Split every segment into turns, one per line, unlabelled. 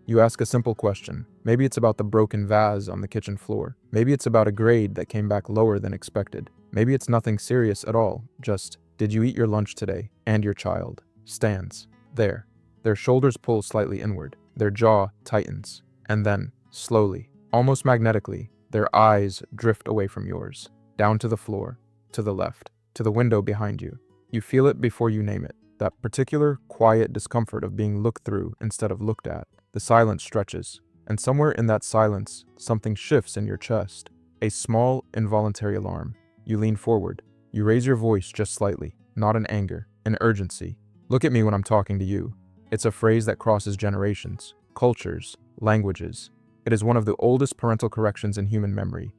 You ask a simple question. Maybe it's about the broken vase on the kitchen floor. Maybe it's about a grade that came back lower than expected. Maybe it's nothing serious at all, just, did you eat your lunch today? And your child stands there. Their shoulders pull slightly inward. Their jaw tightens. And then, slowly, almost magnetically, their eyes drift away from yours, down to the floor, to the left, to the window behind you. You feel it before you name it, that particular quiet discomfort of being looked through instead of looked at. The silence stretches, and somewhere in that silence, something shifts in your chest. A small, involuntary alarm. You lean forward. You raise your voice just slightly, not in anger, in urgency. Look at me when I'm talking to you. It's a phrase that crosses generations, cultures, languages. It is one of the oldest parental corrections in human memory.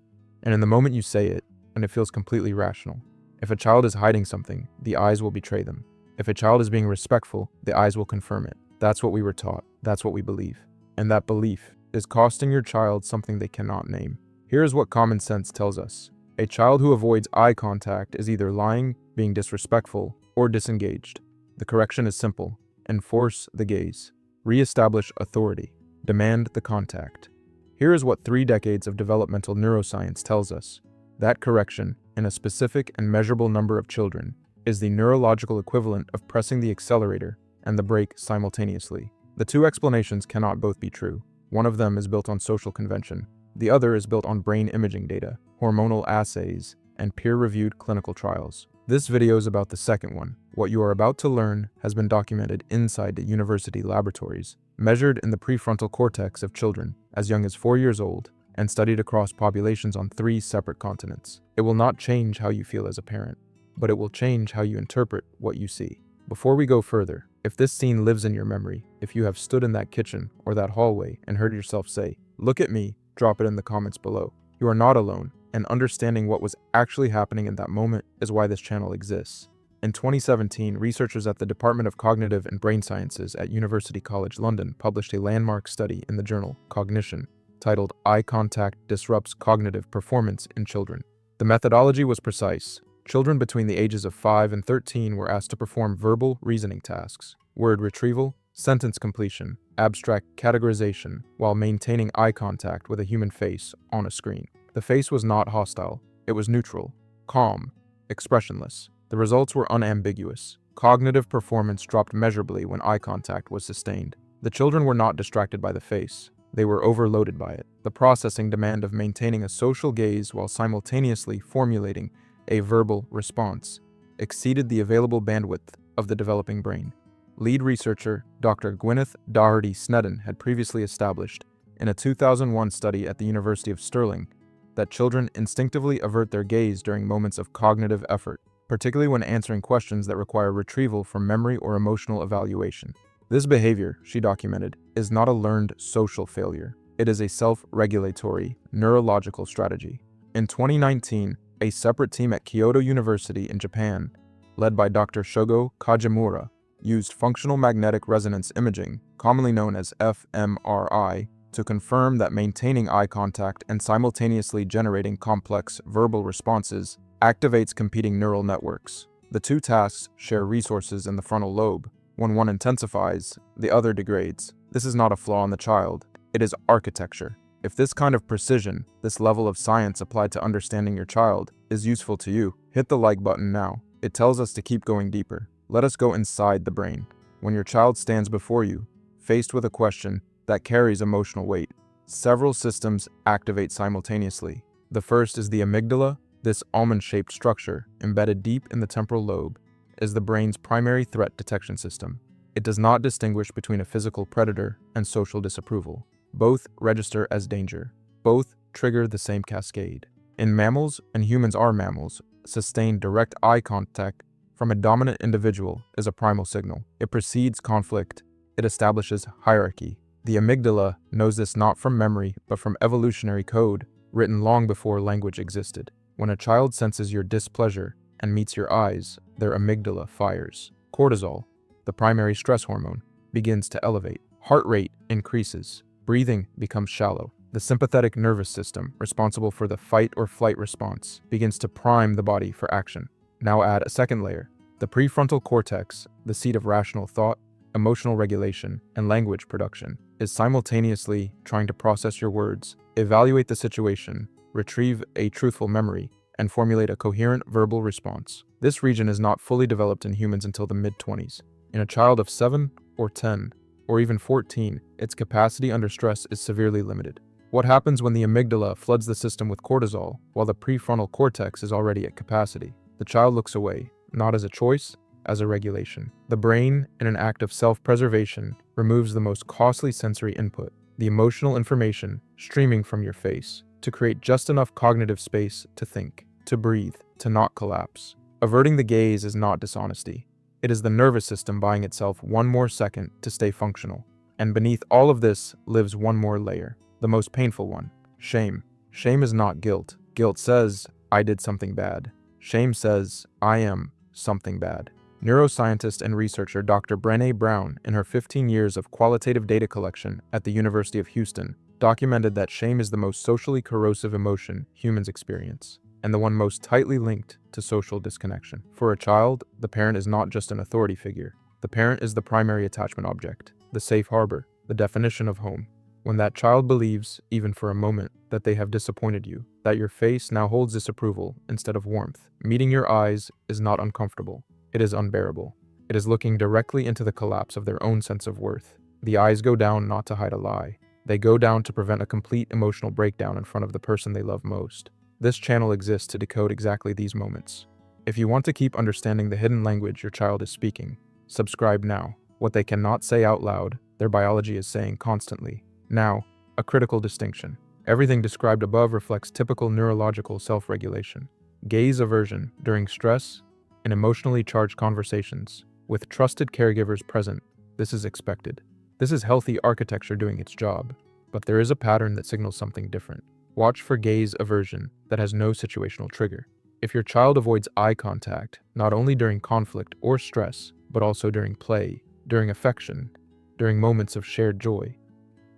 And in the moment you say it, and it feels completely rational. If a child is hiding something, the eyes will betray them. If a child is being respectful, the eyes will confirm it. That's what we were taught. That's what we believe. And that belief is costing your child something they cannot name. Here is what common sense tells us. A child who avoids eye contact is either lying, being disrespectful, or disengaged. The correction is simple. Enforce the gaze. Re-establish authority. Demand the contact. Here is what 3 decades of developmental neuroscience tells us. That correction, in a specific and measurable number of children, is the neurological equivalent of pressing the accelerator and the brake simultaneously. The two explanations cannot both be true. One of them is built on social convention. The other is built on brain imaging data, hormonal assays, and peer-reviewed clinical trials. This video is about the second one. What you are about to learn has been documented inside the university laboratories, measured in the prefrontal cortex of children as young as 4 years old, and studied across populations on 3 separate continents. It will not change how you feel as a parent, but it will change how you interpret what you see. Before we go further, if this scene lives in your memory, if you have stood in that kitchen or that hallway and heard yourself say, "Look at me," drop it in the comments below. You are not alone, and understanding what was actually happening in that moment is why this channel exists. In 2017, researchers at the Department of Cognitive and Brain Sciences at University College London published a landmark study in the journal Cognition, titled "Eye Contact Disrupts Cognitive Performance in Children." The methodology was precise. Children between the ages of 5 and 13 were asked to perform verbal reasoning tasks, word retrieval, sentence completion, abstract categorization, while maintaining eye contact with a human face on a screen. The face was not hostile. It was neutral, calm, expressionless. The results were unambiguous. Cognitive performance dropped measurably when eye contact was sustained. The children were not distracted by the face. They were overloaded by it. The processing demand of maintaining a social gaze while simultaneously formulating a verbal response exceeded the available bandwidth of the developing brain. Lead researcher Dr. Gwyneth Doherty-Snedden had previously established, in a 2001 study at the University of Stirling, that children instinctively avert their gaze during moments of cognitive effort, particularly when answering questions that require retrieval from memory or emotional evaluation. This behavior, she documented, is not a learned social failure. It is a self-regulatory, neurological strategy. In 2019, a separate team at Kyoto University in Japan, led by Dr. Shogo Kajimura, used functional magnetic resonance imaging, commonly known as fMRI, to confirm that maintaining eye contact and simultaneously generating complex verbal responses activates competing neural networks. The two tasks share resources in the frontal lobe. When one intensifies, the other degrades. This is not a flaw in the child. It is architecture. If this kind of precision, this level of science applied to understanding your child, is useful to you, hit the like button now. It tells us to keep going deeper. Let us go inside the brain. When your child stands before you, faced with a question that carries emotional weight, several systems activate simultaneously. The first is the amygdala. This almond-shaped structure, embedded deep in the temporal lobe, is the brain's primary threat detection system. It does not distinguish between a physical predator and social disapproval. Both register as danger. Both trigger the same cascade. In mammals, and humans are mammals, sustained direct eye contact from a dominant individual is a primal signal. It precedes conflict. It establishes hierarchy. The amygdala knows this not from memory, but from evolutionary code written long before language existed. When a child senses your displeasure and meets your eyes, their amygdala fires. Cortisol, the primary stress hormone, begins to elevate. Heart rate increases. Breathing becomes shallow. The sympathetic nervous system, responsible for the fight or flight response, begins to prime the body for action. Now add a second layer. The prefrontal cortex, the seat of rational thought, emotional regulation, and language production, is simultaneously trying to process your words, evaluate the situation, retrieve a truthful memory, and formulate a coherent verbal response. This region is not fully developed in humans until the mid-20s. In a child of 7 or 10, or even 14, its capacity under stress is severely limited. What happens when the amygdala floods the system with cortisol while the prefrontal cortex is already at capacity? The child looks away, not as a choice, as a regulation. The brain, in an act of self-preservation, removes the most costly sensory input, the emotional information streaming from your face, to create just enough cognitive space to think, to breathe, to not collapse. Averting the gaze is not dishonesty. It is the nervous system buying itself one more second to stay functional. And beneath all of this lives one more layer, the most painful one: shame. Shame is not guilt. Guilt says, I did something bad. Shame says, I am something bad. Neuroscientist and researcher Dr. Brené Brown, in her 15 years of qualitative data collection at the University of Houston, documented that shame is the most socially corrosive emotion humans experience, and the one most tightly linked to social disconnection. For a child, the parent is not just an authority figure. The parent is the primary attachment object, the safe harbor, the definition of home. When that child believes, even for a moment, that they have disappointed you, that your face now holds disapproval instead of warmth, meeting your eyes is not uncomfortable. It is unbearable. It is looking directly into the collapse of their own sense of worth. The eyes go down not to hide a lie. They go down to prevent a complete emotional breakdown in front of the person they love most. This channel exists to decode exactly these moments. If you want to keep understanding the hidden language your child is speaking, subscribe now. What they cannot say out loud, their biology is saying constantly. Now, a critical distinction. Everything described above reflects typical neurological self-regulation. Gaze aversion during stress and emotionally charged conversations. With trusted caregivers present, this is expected. This is healthy architecture doing its job. But there is a pattern that signals something different. Watch for gaze aversion that has no situational trigger. If your child avoids eye contact, not only during conflict or stress, but also during play, during affection, during moments of shared joy,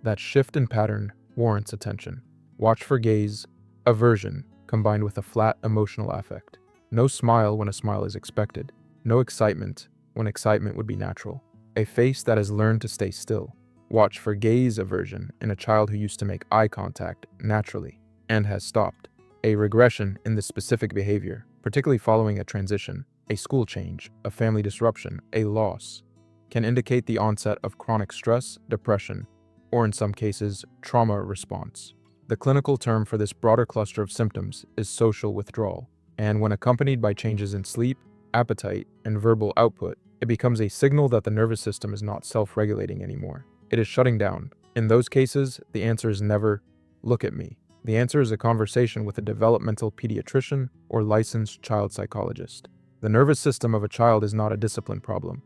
that shift in pattern warrants attention. Watch for gaze aversion combined with a flat emotional affect. No smile when a smile is expected. No excitement when excitement would be natural. A face that has learned to stay still. Watch for gaze aversion in a child who used to make eye contact naturally and has stopped. A regression in this specific behavior, particularly following a transition, a school change, a family disruption, a loss, can indicate the onset of chronic stress, depression, or in some cases, trauma response. The clinical term for this broader cluster of symptoms is social withdrawal, and when accompanied by changes in sleep, appetite, and verbal output, it becomes a signal that the nervous system is not self-regulating anymore. It is shutting down. In those cases, the answer is never, look at me. The answer is a conversation with a developmental pediatrician or licensed child psychologist. The nervous system of a child is not a discipline problem.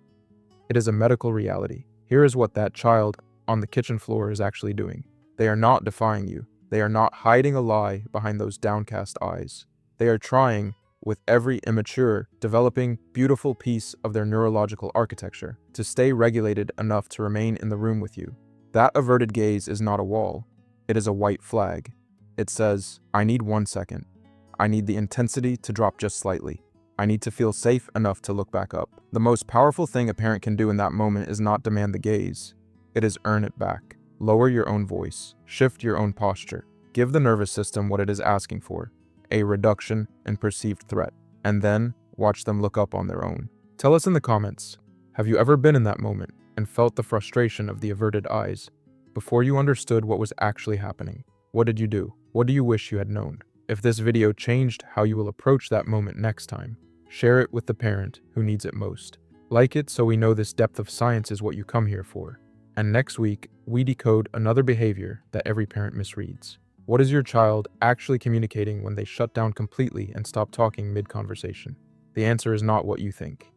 It is a medical reality. Here is what that child on the kitchen floor is actually doing. They are not defying you. They are not hiding a lie behind those downcast eyes. They are trying, with every immature, developing, beautiful piece of their neurological architecture, to stay regulated enough to remain in the room with you. That averted gaze is not a wall. It is a white flag. It says, I need 1 second. I need the intensity to drop just slightly. I need to feel safe enough to look back up. The most powerful thing a parent can do in that moment is not demand the gaze. It is earn it back. Lower your own voice. Shift your own posture. Give the nervous system what it is asking for, a reduction in perceived threat, and then watch them look up on their own. Tell us in the comments, have you ever been in that moment and felt the frustration of the averted eyes before you understood what was actually happening? What did you do? What do you wish you had known? If this video changed how you will approach that moment next time, share it with the parent who needs it most. Like it so we know this depth of science is what you come here for. And next week, we decode another behavior that every parent misreads. What is your child actually communicating when they shut down completely and stop talking mid-conversation? The answer is not what you think.